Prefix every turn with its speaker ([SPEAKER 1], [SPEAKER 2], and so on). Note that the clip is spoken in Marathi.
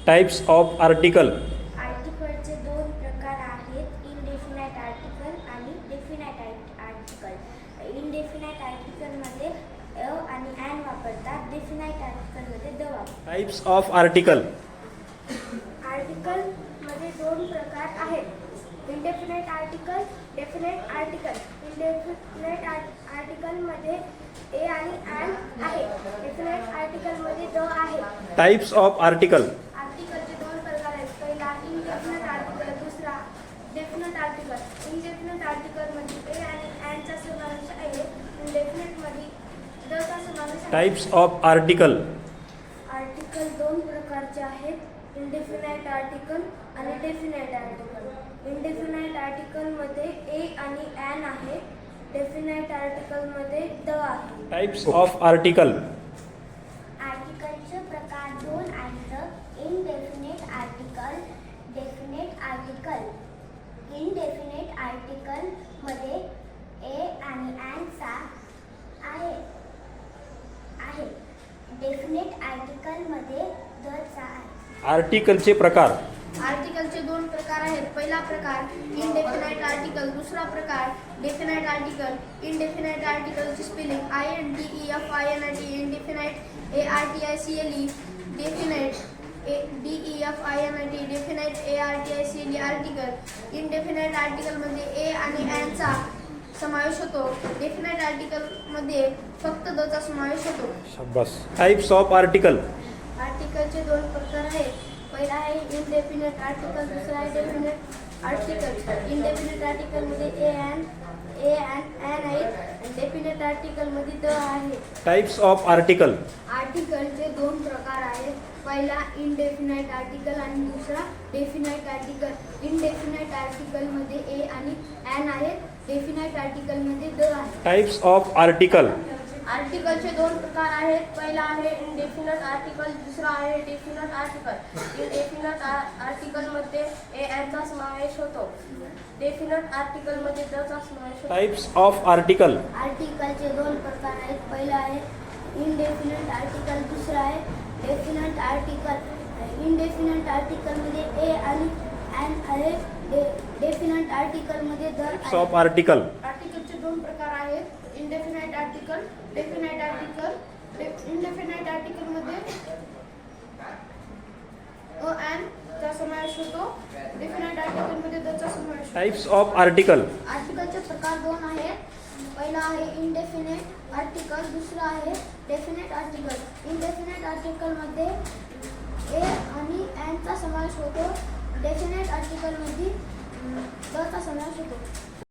[SPEAKER 1] Types of article.
[SPEAKER 2] आर्टिकलचे दोन प्रकार आहेत, इनडेफिनाइट आर्टिकल आणि डेफिनाइट आर्टिकल. इनडेफिनाइट आर्टिकलमध्ये अ आणि ॲन वापरतात, डेफिनाइट आर्टिकलमध्ये द वापरतात.
[SPEAKER 1] Types of article.
[SPEAKER 2] आर्टिकलमध्ये दोन प्रकार आहेत, indefinite article, definite article. Indefinite आर्टिकलमध्ये ए आणि ॲन आहे, डेफिनाइट आर्टिकलमध्ये द आहे.
[SPEAKER 1] Types of article.
[SPEAKER 2] आर्टिकलचे दोन प्रकार आहेत, पहिला इनडेफिनाइट आर्टिकल, दुसरा डेफिनाइट आर्टिकल. इनडेफिनाइट आर्टिकलमध्ये ए आणि ॲनचा समावेश आहे, डेफिनाइटमध्ये दचा समावेश आहे.
[SPEAKER 1] Types of article.
[SPEAKER 2] आर्टिकल दोन प्रकारचे आहेत, इनडेफिनाइट आर्टिकल आणि डेफिनाइट आर्टिकल. इनडेफिनाइट आर्टिकलमध्ये ए आणि ॲन आहे, डेफिनाइट आर्टिकलमध्ये द आहे.
[SPEAKER 1] Types of article.
[SPEAKER 2] आर्टिकलचे प्रकार दोन आहेत, indefinite article, definite article. Indefinite आर्टिकलमध्ये ए आणि ॲनचा आहे. डेफिनाइट आर्टिकलमध्ये दचा आहे.
[SPEAKER 1] आर्टिकलचे प्रकार.
[SPEAKER 3] आर्टिकलचे दोन प्रकार आहेत, पहिला प्रकार इनडेफिनाइट आर्टिकल, दुसरा प्रकार डेफिनाइट आर्टिकल. इनडेफिनाइट आर्टिकलची spelling INDEFINIT, indefinite ARTICLE, definite DEFINIT, definite ARTICLE. Article indefinite आर्टिकलमध्ये ए आणि ॲनचा समावेश होतो, डेफिनाइट आर्टिकलमध्ये फक्त दचा समावेश होतो.
[SPEAKER 1] शाबास. Types of article.
[SPEAKER 3] आर्टिकलचे दोन प्रकार आहेत, पहिला आहे इनडेफिनाइट आर्टिकल, दुसरा आहे डेफिनाइट आर्टिकल. इनडेफिनाइट आर्टिकलमध्ये ए ॲन आहेत, डेफिनाइट आर्टिकलमध्ये द आहे.
[SPEAKER 1] Types of article.
[SPEAKER 3] आर्टिकलचे दोन प्रकार आहेत, पहिला इनडेफिनाइट आर्टिकल आणि दुसरा डेफिनाइट आर्टिकल. इनडेफिनाइट आर्टिकलमध्ये ए आणि ॲन आहेत, डेफिनाइट आर्टिकलमध्ये द आहे.
[SPEAKER 1] Types of article.
[SPEAKER 3] आर्टिकलचे दोन प्रकार आहेत, पहिला आहे इनडेफिनाइट आर्टिकल, दुसरा आहे डेफिनाइट आर्टिकल. इनडेफिनाइट आर्टिकलमध्ये ए ॲनचा समावेश होतो, डेफिनाइट आर्टिकलमध्ये दचा समावेश होतो.
[SPEAKER 1] Types of article.
[SPEAKER 2] आर्टिकलचे दोन प्रकार आहेत, पहिला आहे इनडेफिनाइट आर्टिकल, दुसरा आहे डेफिनाइट आर्टिकल. इनडेफिनाइट आर्टिकलमध्ये ए आणि ॲन आहे, डेफिनाइट आर्टिकलमध्ये द
[SPEAKER 1] टाइप्स
[SPEAKER 2] आहे.
[SPEAKER 1] Of article.
[SPEAKER 3] आर्टिकलचे दोन प्रकार आहेत, indefinite article, definite article. Indefinite आर्टिकलमध्ये अ ॲन चा समावेश होतो, डेफिनाइट आर्टिकलमध्ये दचा समावेश होतो.
[SPEAKER 1] Types of article.
[SPEAKER 2] आर्टिकलचे प्रकार दोन आहेत, पहिला आहे इनडेफिनाइट आर्टिकल, दुसरा आहे डेफिनाइट आर्टिकल. इनडेफिनाइट आर्टिकलमध्ये ए आणि ॲनचा समावेश होतो, डेफिनाइट आर्टिकलमध्ये